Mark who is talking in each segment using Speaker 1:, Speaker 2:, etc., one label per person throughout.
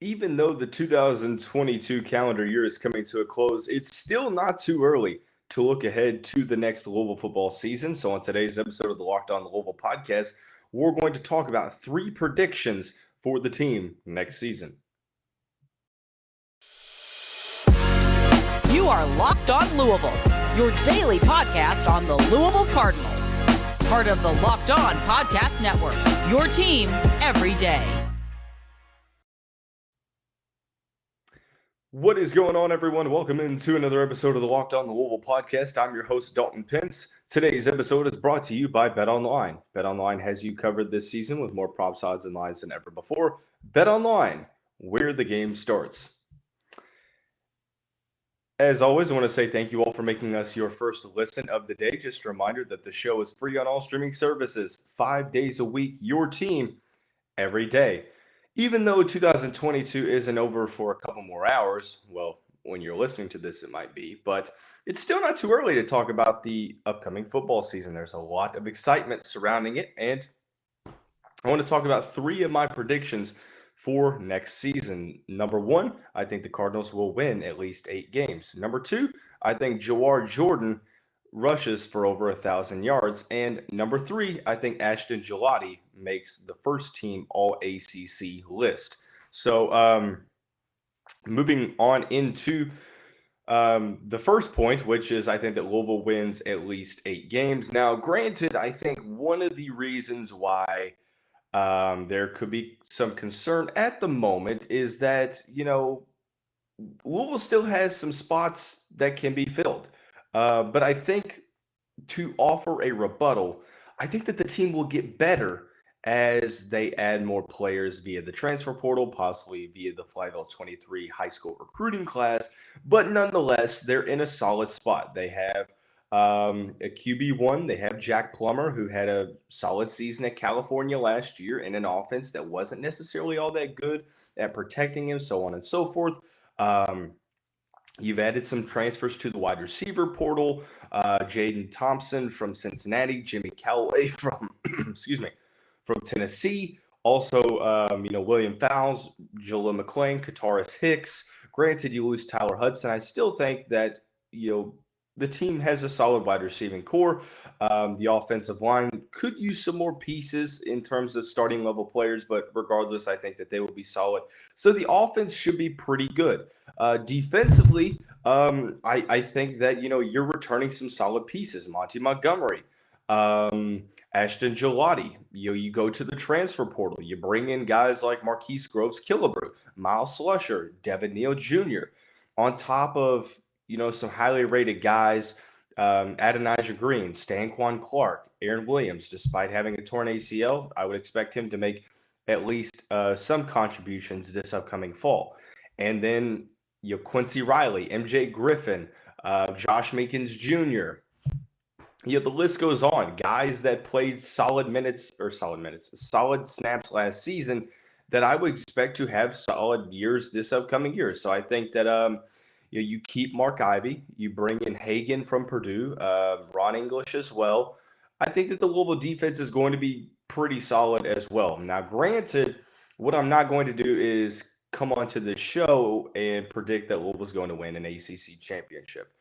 Speaker 1: even though the 2022 calendar year is coming to a close, it's still not too early to look ahead to the next Louisville football season. So, on today's episode of the Locked On Louisville podcast, we're going to talk about 3 predictions for the team next season.
Speaker 2: You are Locked On Louisville, your daily podcast on the Louisville Cardinals. Part of the Locked On Podcast Network, your team every day.
Speaker 1: What is going on, everyone? Welcome into another episode of the Locked On Louisville podcast. I'm your host, Dalton Pence. Today's episode is brought to you by BetOnline. BetOnline has you covered this season with more props, odds, and lines than ever before. BetOnline, where the game starts. As always, I want to say thank you all for making us your first listen of the day. Just a reminder that the show is free on all streaming services, 5 days a week, your team every day. Even though 2022 isn't over for a couple more hours, well, when you're listening to this, it might be, but it's still not too early to talk about the upcoming football season. There's a lot of excitement surrounding it, and I want to talk about 3 of my predictions for next season. Number 1, I think the Cardinals will win at least 8 games. Number 2, I think Jawhar Jordan rushes for over 1,000 yards. And number 3, I think Ashton Gillotte makes the first-team All-ACC list. So moving on into the first point, which is I think that Louisville wins at least 8 games. Now, granted, I think one of the reasons why there could be some concern at the moment is that, Louisville still has some spots that can be filled. But I think to offer a rebuttal, I think that the team will get better as they add more players via the transfer portal, possibly via the Flyville 23 high school recruiting class. But nonetheless, they're in a solid spot. They have a QB1. They have Jack Plummer, who had a solid season at California last year in an offense that wasn't necessarily all that good at protecting him, so on and so forth. You've added some transfers to the wide receiver portal. Jaden Thompson from Cincinnati, Jimmy Callaway from, from Tennessee. Also, William Fowles, Jola McClain, Kataris Hicks. Granted, you lose Tyler Hudson. I still think that, the team has a solid wide receiving core. The offensive line could use some more pieces in terms of starting level players, but regardless, I think that they will be solid. So the offense should be pretty good. Defensively, I think that, you're returning some solid pieces. Monty Montgomery, Ashton Gillotte. You go to the transfer portal. You bring in guys like Marquise Groves-Killebrew, Miles Slusher, Devin Neal Jr., on top of some highly rated guys, Adonijah Green, Stanquan Clark, Aaron Williams. Despite having a torn ACL, I would expect him to make at least some contributions this upcoming fall. And then Quincy Riley, MJ Griffin, Josh Meekins Jr. The list goes on. Guys that played solid snaps last season that I would expect to have solid years this upcoming year. So I think that you keep Mark Ivy. You bring in Hagan from Purdue, Ron English as well. I think that the Louisville defense is going to be pretty solid as well. Now, granted, what I'm not going to do is come onto the show and predict that Louisville's going to win an ACC championship.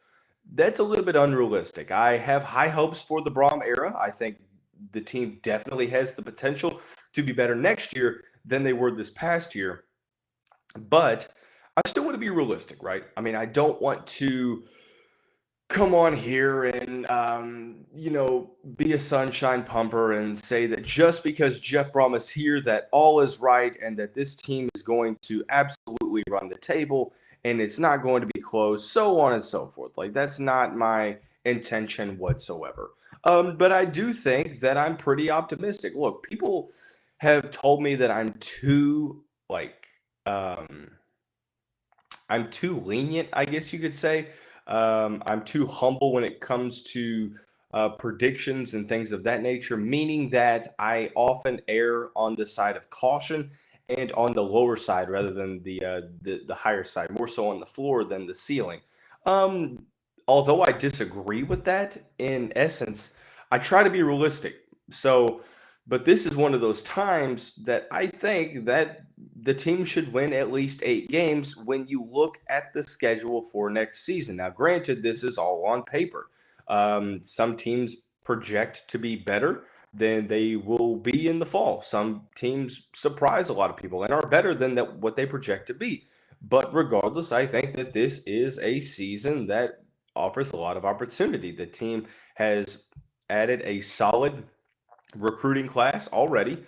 Speaker 1: That's a little bit unrealistic. I have high hopes for the Brom era. I think the team definitely has the potential to be better next year than they were this past year. But I still want to be realistic, right? I mean, I don't want to come on here and, be a sunshine pumper and say that just because Jeff Brom is here, that all is right and that this team is going to absolutely run the table and it's not going to be close, so on and so forth. Like, that's not my intention whatsoever. But I do think that I'm pretty optimistic. Look, people have told me that I'm too lenient, I guess you could say. I'm too humble when it comes to predictions and things of that nature, meaning that I often err on the side of caution and on the lower side rather than the higher side, more so on the floor than the ceiling. Although I disagree with that, in essence, I try to be realistic. So But this is one of those times that I think that the team should win at least 8 games when you look at the schedule for next season. Now, granted, this is all on paper. Some teams project to be better than they will be in the fall. Some teams surprise a lot of people and are better than what they project to be. But regardless, I think that this is a season that offers a lot of opportunity. The team has added a solid recruiting class already.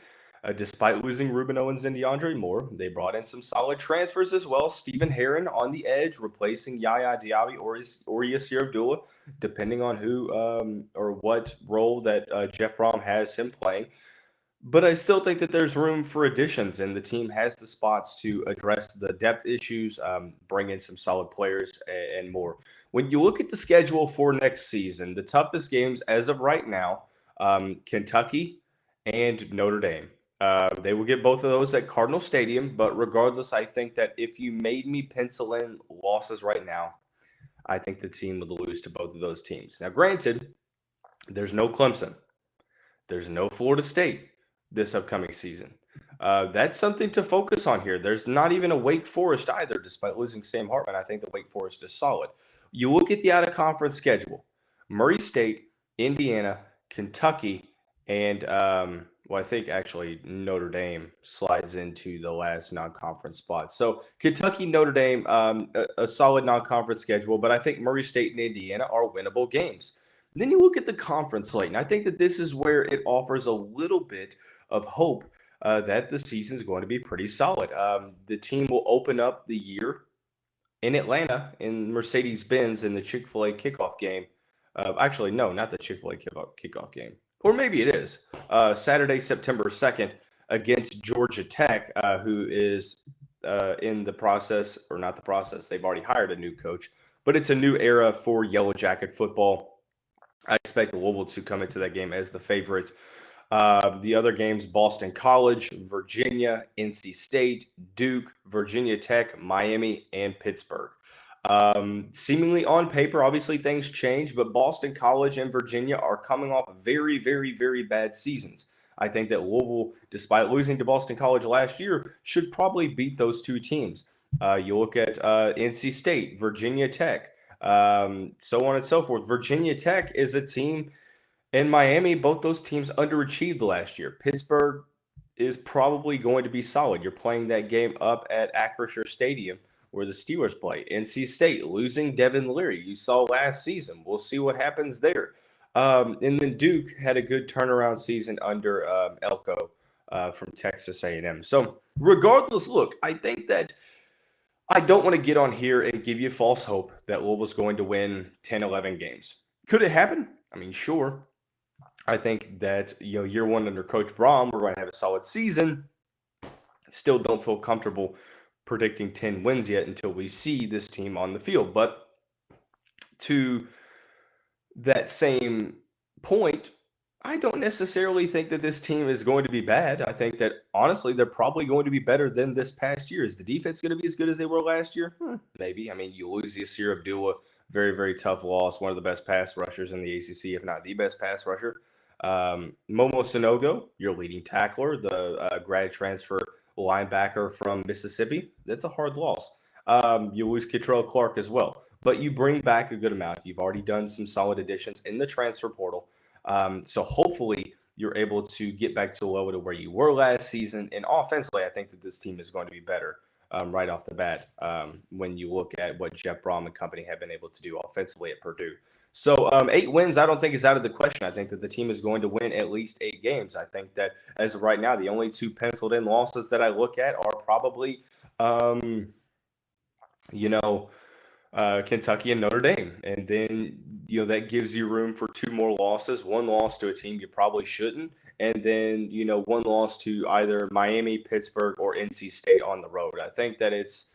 Speaker 1: Despite losing Ruben Owens and DeAndre Moore, they brought in some solid transfers as well. Stephen Herron on the edge, replacing YaYa, Diaby, or Yasir Abdullah, depending on who or what role that Jeff Brom has him playing. But I still think that there's room for additions, and the team has the spots to address the depth issues, bring in some solid players, and more. When you look at the schedule for next season, the toughest games as of right now, Kentucky and Notre Dame. They will get both of those at Cardinal Stadium, but regardless, I think that if you made me pencil in losses right now, I think the team would lose to both of those teams. Now, granted, there's no Clemson. There's no Florida State this upcoming season. That's something to focus on here. There's not even a Wake Forest either, despite losing Sam Hartman. I think the Wake Forest is solid. You look at the out-of-conference schedule. Murray State, Indiana, Kentucky, and I think actually Notre Dame slides into the last non-conference spot. So Kentucky, Notre Dame, a solid non-conference schedule, but I think Murray State and Indiana are winnable games. And then you look at the conference slate, and I think that this is where it offers a little bit of hope that the season is going to be pretty solid. The team will open up the year in Atlanta in Mercedes-Benz in the Chick-fil-A kickoff game. Actually, no, not the Chick-fil-A kickoff game. Or maybe it is. Saturday, September 2nd against Georgia Tech, who is in the process, or not the process. They've already hired a new coach. But it's a new era for Yellow Jacket football. I expect Louisville to come into that game as the favorite. The other games, Boston College, Virginia, NC State, Duke, Virginia Tech, Miami, and Pittsburgh. Seemingly on paper, obviously things change, but Boston College and Virginia are coming off very, very, very bad seasons. I think that Louisville, despite losing to Boston College last year, should probably beat those two teams. You look at NC State, Virginia Tech, so on and so forth. Virginia Tech is a team, and Miami, both those teams underachieved last year. Pittsburgh is probably going to be solid. You're playing that game up at Acrisure Stadium, where the Steelers play. NC State losing Devin Leary. You saw last season. We'll see what happens there. And then Duke had a good turnaround season under Elko from Texas A&M. So regardless, look, I think that I don't want to get on here and give you false hope that Louisville's going to win 10, 11 games. Could it happen? I mean, sure. I think that, year one under Coach Brom, we're going to have a solid season. Still don't feel comfortable predicting 10 wins yet until we see this team on the field. But to that same point, I don't necessarily think that this team is going to be bad. I think that, honestly, they're probably going to be better than this past year. Is the defense going to be as good as they were last year? Maybe. I mean, you lose Yasir Abdullah, very, very tough loss, one of the best pass rushers in the ACC, if not the best pass rusher. Momo Sanogo, your leading tackler, the grad transfer linebacker from Mississippi. That's a hard loss. You lose Kittrell Clark as well. But you bring back a good amount. You've already done some solid additions in the transfer portal. So hopefully you're able to get back to a level to where you were last season. And offensively, I think that this team is going to be better right off the bat when you look at what Jeff Brom and company have been able to do offensively at Purdue. So 8 wins, I don't think is out of the question. I think that the team is going to win at least 8 games. I think that as of right now, the only 2 penciled in losses that I look at are probably, Kentucky and Notre Dame. And then, that gives you room for 2 more losses, 1 loss to a team you probably shouldn't. And then, 1 loss to either Miami, Pittsburgh, or NC State on the road. I think that it's,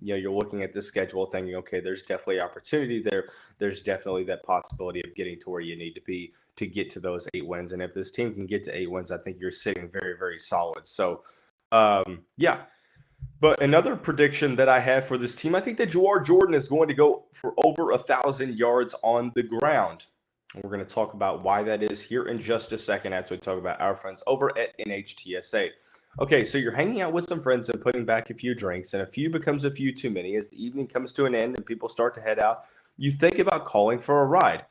Speaker 1: you're looking at this schedule thinking, okay, there's definitely opportunity there. There's definitely that possibility of getting to where you need to be to get to those 8 wins. And if this team can get to 8 wins, I think you're sitting very, very solid. So, yeah. But another prediction that I have for this team, I think that Jawhar Jordan is going to go for over 1,000 yards on the ground. And we're going to talk about why that is here in just a second after we talk about our friends over at NHTSA. Okay, so you're hanging out with some friends and putting back a few drinks, and a few becomes a few too many. As the evening comes to an end and people start to head out, you think about calling for a ride.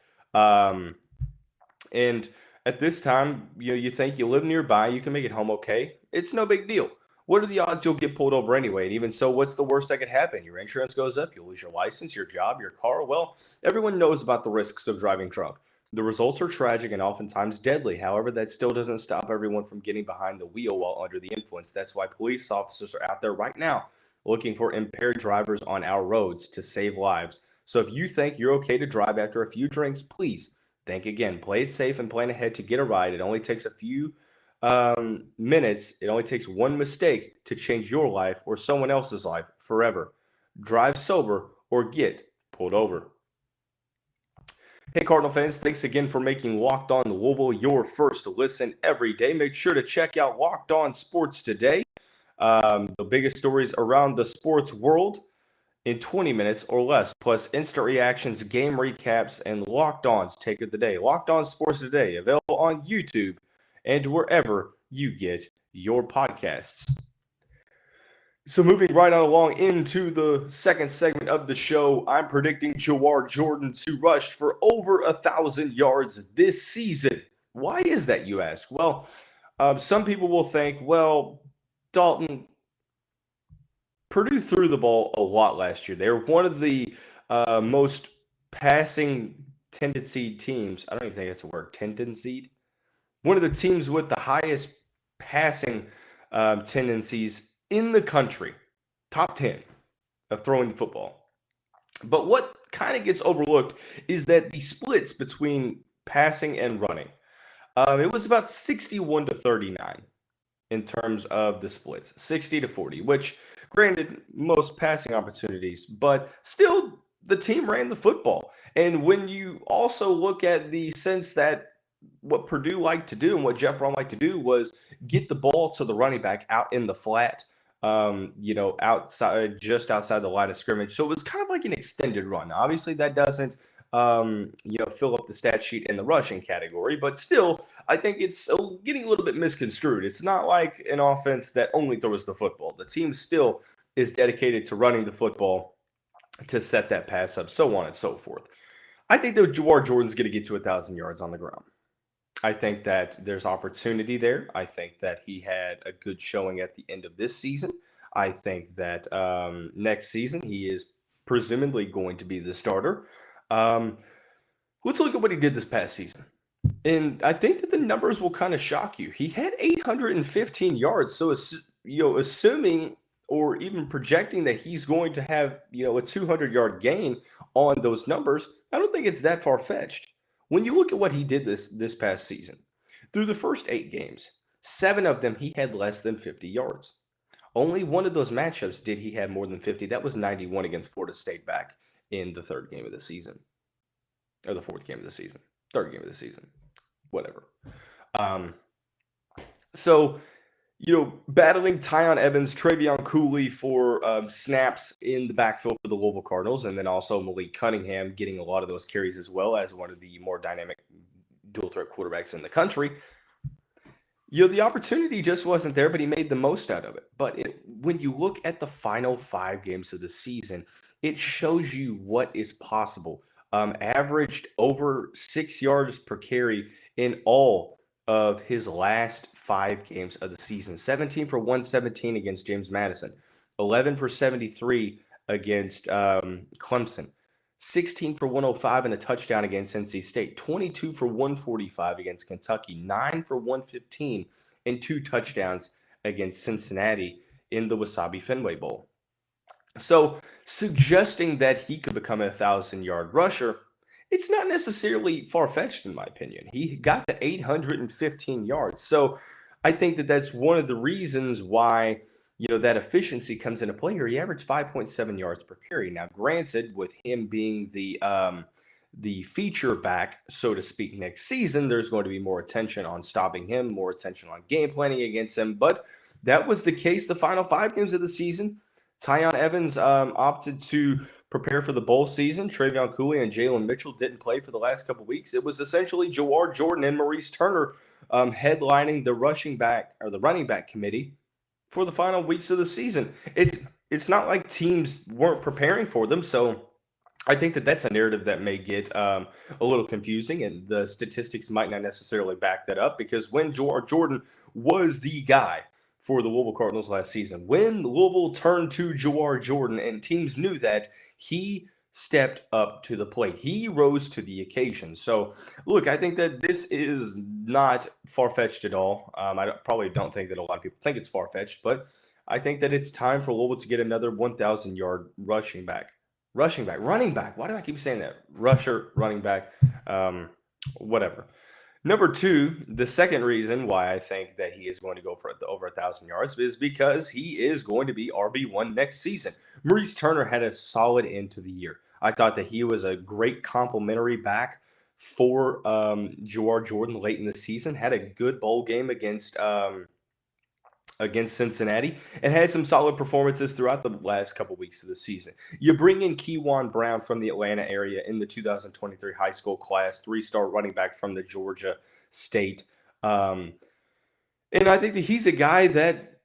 Speaker 1: And at this time, you think you live nearby, you can make it home okay. It's no big deal. What are the odds you'll get pulled over anyway? And even so, what's the worst that could happen? Your insurance goes up, you lose your license, your job, your car. Well, everyone knows about the risks of driving drunk. The results are tragic and oftentimes deadly. However, that still doesn't stop everyone from getting behind the wheel while under the influence. That's why police officers are out there right now looking for impaired drivers on our roads to save lives. So if you think you're okay to drive after a few drinks, please think again. Play it safe and plan ahead to get a ride. It only takes a few minutes. It only takes one mistake to change your life or someone else's life forever. Drive sober or get pulled over. Hey, Cardinal fans, thanks again for making Locked On Louisville your first listen every day. Make sure to check out Locked On Sports Today, the biggest stories around the sports world in 20 minutes or less, plus instant reactions, game recaps, and Locked On's Take of the Day. Locked On Sports Today, available on YouTube and wherever you get your podcasts. So moving right on along into the second segment of the show, I'm predicting Jawhar Jordan to rush for over 1,000 yards this season. Why is that, you ask? Well, some people will think, well, Dalton, Purdue threw the ball a lot last year. They were one of the most passing tendency teams. I don't even think that's a word, tendency. One of the teams with the highest passing tendencies in the country, top 10 of throwing the football. But what kind of gets overlooked is that the splits between passing and running, it was about 61 to 39 in terms of the splits, 60 to 40, which granted most passing opportunities, but still the team ran the football. And when you also look at the sense that what Purdue liked to do and what Jeff Brohm liked to do was get the ball to the running back out in the flat, outside, just outside the line of scrimmage. So it was kind of like an extended run. Obviously, that doesn't, fill up the stat sheet in the rushing category, but still, I think it's getting a little bit misconstrued. It's not like an offense that only throws the football. The team still is dedicated to running the football to set that pass up, so on and so forth. I think that Jawhar Jordan's going to get to 1,000 yards on the ground. I think that there's opportunity there. I think that he had a good showing at the end of this season. I think that next season he is presumably going to be the starter. Let's look at what he did this past season. And I think that the numbers will kind of shock you. He had 815 yards. So, assuming or even projecting that he's going to have, a 200-yard gain on those numbers, I don't think it's that far-fetched. When you look at what he did this past season, through the first 8 games, 7 of them he had less than 50 yards. Only one of those matchups did he have more than 50. That was 91 against Florida State back in the third game of the season. Or the fourth game of the season. Third game of the season. Whatever. Battling Tyon Evans, Travion Cooley for snaps in the backfield for the Louisville Cardinals, and then also Malik Cunningham getting a lot of those carries as well as one of the more dynamic dual-threat quarterbacks in the country. The opportunity just wasn't there, but he made the most out of it. But when you look at the final 5 games of the season, it shows you what is possible. Averaged over 6 yards per carry in all of his last 5 games of the season. 17 for 117 against James Madison. 11 for 73 against Clemson. 16 for 105 and a touchdown against NC State. 22 for 145 against Kentucky. 9 for 115 and 2 touchdowns against Cincinnati in the Wasabi Fenway Bowl. So suggesting that he could become a 1,000-yard rusher, it's not necessarily far-fetched in my opinion. He got to 815 yards. So I think that that's one of the reasons why, that efficiency comes into play here. He averaged 5.7 yards per carry. Now, granted, with him being the feature back, so to speak, next season, there's going to be more attention on stopping him, more attention on game planning against him. But that was the case the final 5 games of the season. Tyon Evans opted to prepare for the bowl season. Travion Cooley and Jalen Mitchell didn't play for the last couple weeks. It was essentially Jawhar Jordan and Maurice Turner headlining the running back committee for the final weeks of the season. It's not like teams weren't preparing for them, so I think that that's a narrative that may get a little confusing, and the statistics might not necessarily back that up, because when Jawhar Jordan was the guy for the Louisville Cardinals last season, when Louisville turned to Jawhar Jordan and teams knew that, he stepped up to the plate. He rose to the occasion. So, look, I think that this is not far-fetched at all. I probably don't think that a lot of people think it's far-fetched, but I think that it's time for Louisville to get another 1,000-yard running back. Why do I keep saying that? Rusher, running back, whatever. Number two, the second reason why I think that he is going to go for over 1,000 yards is because he is going to be RB1 next season. Maurice Turner had a solid end to the year. I thought that he was a great complimentary back for Jawhar Jordan late in the season. Had a good bowl game against Cincinnati, and had some solid performances throughout the last couple weeks of the season. You bring in Keywan Brown from the Atlanta area in the 2023 high school class, 3-star running back from the Georgia State. And I think that he's a guy that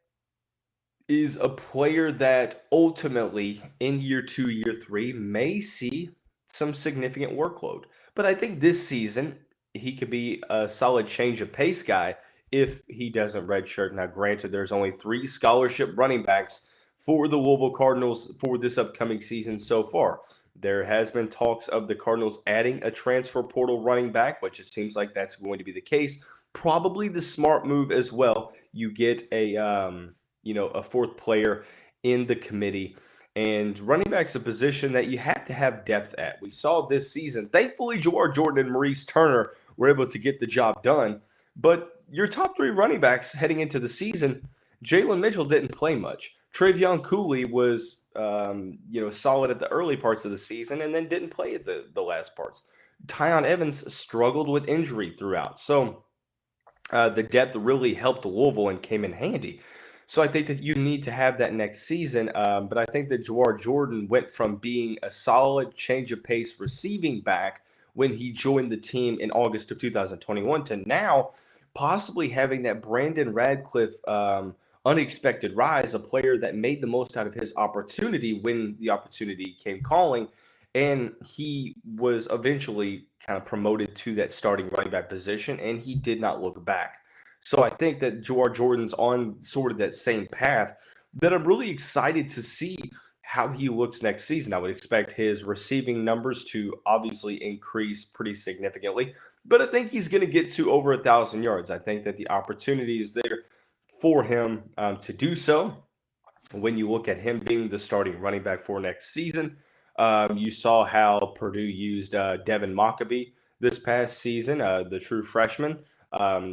Speaker 1: is a player that ultimately in year 2, year 3 may see some significant workload. But I think this season he could be a solid change of pace guy if he doesn't redshirt. Now, granted, there's only 3 scholarship running backs for the Louisville Cardinals for this upcoming season so far. There has been talks of the Cardinals adding a transfer portal running back, which it seems like that's going to be the case. Probably the smart move as well. You get a 4th player in the committee. And running back's a position that you have to have depth at. We saw this season. Thankfully, Jawhar Jordan and Maurice Turner were able to get the job done. But your top 3 running backs heading into the season, Jalen Mitchell didn't play much. Travion Cooley was, solid at the early parts of the season and then didn't play at the last parts. Tyon Evans struggled with injury throughout. So the depth really helped Louisville and came in handy. So I think that you need to have that next season. But I think that Jawhar Jordan went from being a solid change of pace receiving back when he joined the team in August of 2021 to now possibly having that Brandon Radcliffe unexpected rise, a player that made the most out of his opportunity when the opportunity came calling, and he was eventually kind of promoted to that starting running back position, and he did not look back. So I think that Jawhar Jordan's on sort of that same path that I'm really excited to see how he looks next season. I would expect his receiving numbers to obviously increase pretty significantly, but I think he's going to get to over 1,000 yards. I think that the opportunity is there for him to do so. When you look at him being the starting running back for next season, you saw how Purdue used Devin Mockabee this past season, the true freshman.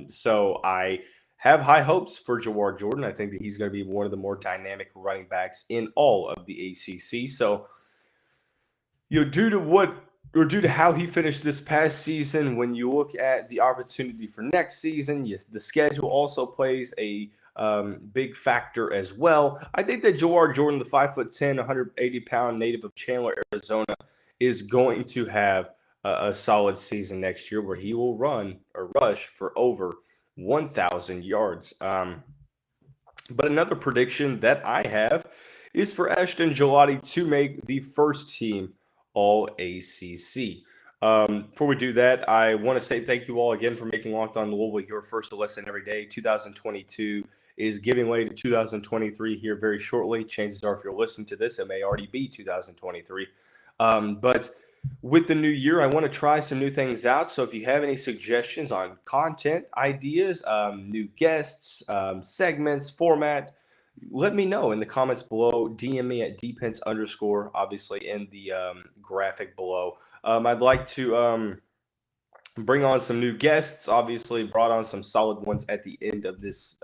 Speaker 1: So I have high hopes for Jawhar Jordan. I think that he's going to be one of the more dynamic running backs in all of the ACC. So, due to how he finished this past season, when you look at the opportunity for next season, yes, the schedule also plays a big factor as well. I think that Jawhar Jordan, the 5'10", 180-pound native of Chandler, Arizona, is going to have a solid season next year where he will run or rush for over 1,000 yards. But another prediction that I have is for Ashton Gillotte to make the first team All-ACC. Before we do that, I want to say thank you all again for making Locked On Louisville your first listen every day. 2022 is giving way to 2023 here very shortly. Chances are, if you're listening to this, it may already be 2023. But with the new year, I want to try some new things out. So if you have any suggestions on content, ideas, new guests, segments, format, let me know in the comments below. DM me at dpence_, obviously in the graphic below. I'd like to bring on some new guests. Obviously, brought on some solid ones at the end of this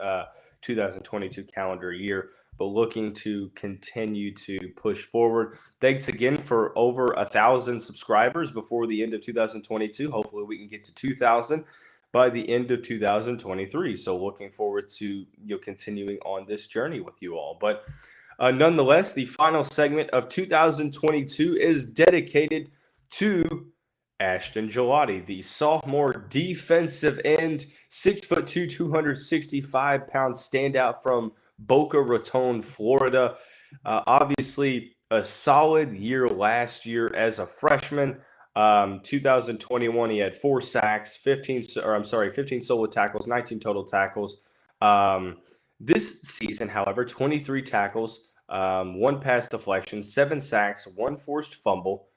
Speaker 1: 2022 calendar year, but looking to continue to push forward. Thanks again for over 1,000 subscribers before the end of 2022. Hopefully we can get to 2,000 by the end of 2023. So looking forward to continuing on this journey with you all. But Nonetheless, the final segment of 2022 is dedicated to Ashton Gillotte, the sophomore defensive end, 6'2", 265-pound standout from Boca Raton, Florida. Obviously, a solid year last year as a freshman. 2021, he had 4 sacks, 15 solo tackles, 19 total tackles. This season, however, 23 tackles, 1 pass deflection, 7 sacks, 1 forced fumble.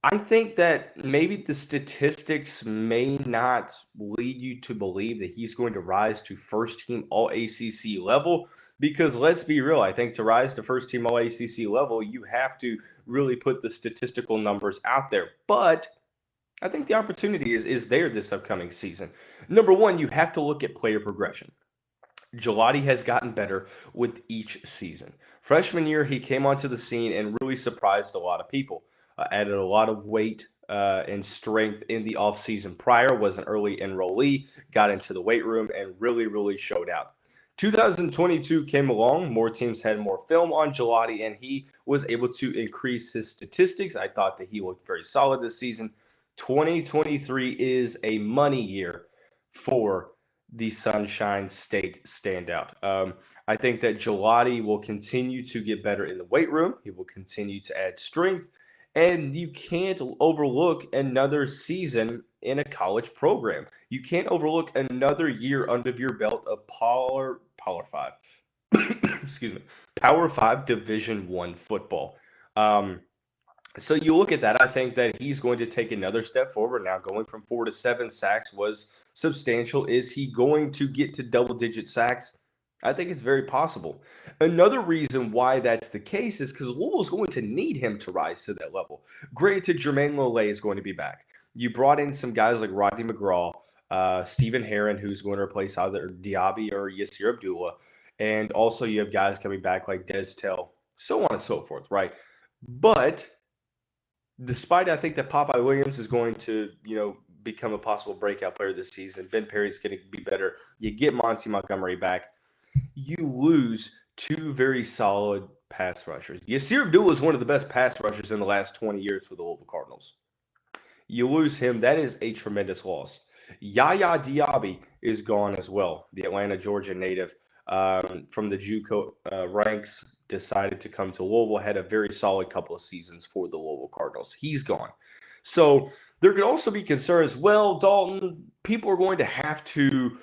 Speaker 1: I think that maybe the statistics may not lead you to believe that he's going to rise to first-team All-ACC level because let's be real, I think to rise to first-team All-ACC level, you have to really put the statistical numbers out there. But I think the opportunity is there this upcoming season. Number one, you have to look at player progression. Gillotte has gotten better with each season. Freshman year, he came onto the scene and really surprised a lot of people. Added a lot of weight and strength in the offseason prior, was an early enrollee, got into the weight room, and really showed out. 2022 came along. More teams had more film on Gillotte, and he was able to increase his statistics. I thought that he looked very solid this season. 2023 is a money year for the Sunshine State standout. I think that Gillotte will continue to get better in the weight room. He will continue to add strength. And you can't overlook another season in a college program. You can't overlook another year under your belt of Power 5. Excuse me. Power 5 Division I football. So you look at that, I think that he's going to take another step forward. Now, going from 4 to 7 sacks was substantial. Is he going to get to double-digit sacks? I think it's very possible. Another reason why that's the case is because Louisville's going to need him to rise to that level. Granted, Jermaine Lole is going to be back. You brought in some guys like Rodney McGraw, Stephen Herron, who's going to replace either Diaby or Yasir Abdullah. And also you have guys coming back like Tell, so on and so forth, right? But despite I think that Popeye Williams is going to, become a possible breakout player this season, Ben Perry's going to be better. You get Monty Montgomery back. You lose 2 very solid pass rushers. Yasir Abdullah is one of the best pass rushers in the last 20 years for the Louisville Cardinals. You lose him, that is a tremendous loss. YaYa Diaby is gone as well. The Atlanta, Georgia native from the JUCO ranks decided to come to Louisville, had a very solid couple of seasons for the Louisville Cardinals. He's gone. So there could also be concerns, well, Dalton, people are going to have to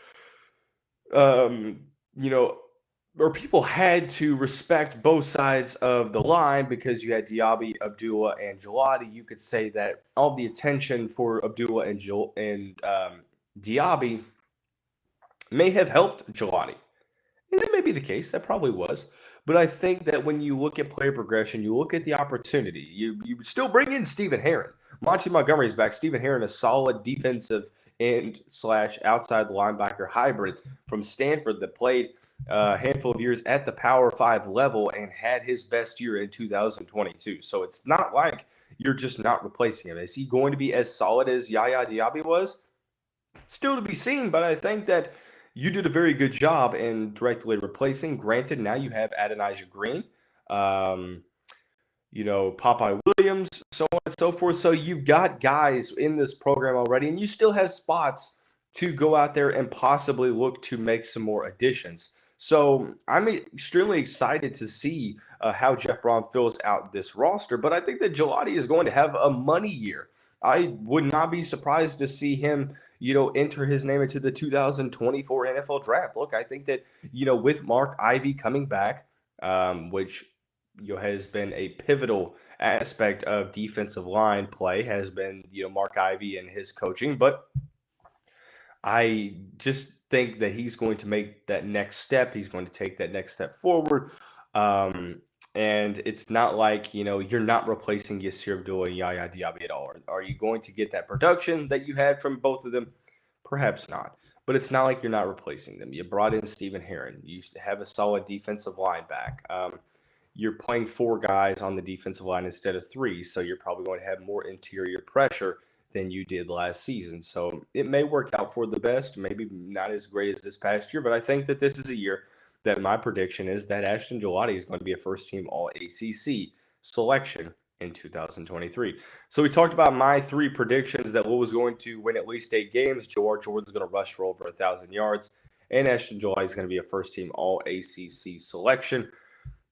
Speaker 1: or people had to respect both sides of the line because you had Diaby, Abdullah, and Gillotte. You could say that all the attention for Abdullah and Diaby may have helped Gillotte. And that may be the case. That probably was. But I think that when you look at player progression, you look at the opportunity. You still bring in Stephen Herron. Monty Montgomery's back. Stephen Herron, a solid defensive end / outside linebacker hybrid from Stanford that played a handful of years at the Power 5 level and had his best year in 2022. So it's not like you're just not replacing him. Is he going to be as solid as YaYa Diaby was? Still to be seen, but I think that you did a very good job in directly replacing. Granted, now you have Adonijah Green, Popeye Williams, so on and so forth. So you've got guys in this program already, and you still have spots to go out there and possibly look to make some more additions. So I'm extremely excited to see how Jeff Braun fills out this roster, but I think that Gillotte is going to have a money year. I would not be surprised to see him, enter his name into the 2024 NFL draft. Look, I think that, with Mark Ivey coming back, which has been a pivotal aspect of defensive line play, has been, Mark Ivey and his coaching. But I just think that he's going to make that next step. He's going to take that next step forward. And it's not like, you're not replacing Yasir Abdullah and YaYa Diaby at all. Are you going to get that production that you had from both of them? Perhaps not. But it's not like you're not replacing them. You brought in Stephen Herron. You used to have a solid defensive line back. You're playing 4 guys on the defensive line instead of 3, so you're probably going to have more interior pressure than you did last season. So it may work out for the best, maybe not as great as this past year, but I think that this is a year that my prediction is that Ashton Gillotte is going to be a first-team All-ACC selection in 2023. So we talked about my 3 predictions that Louisville was going to win at least 8 games. Jawhar Jordan is going to rush for over 1,000 yards. And Ashton Gillotte is going to be a first-team All-ACC selection.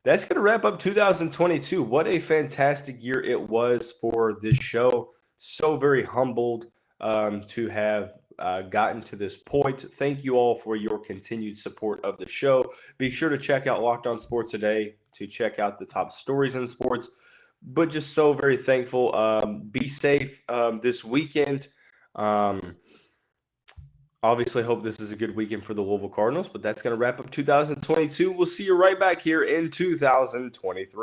Speaker 1: That's going to wrap up 2022. What a fantastic year it was for this show. So very humbled to have gotten to this point. Thank you all for your continued support of the show. Be sure to check out Locked On Sports Today to check out the top stories in sports. But just so very thankful. Be safe this weekend. Obviously, hope this is a good weekend for the Louisville Cardinals, but that's going to wrap up 2022. We'll see you right back here in 2023.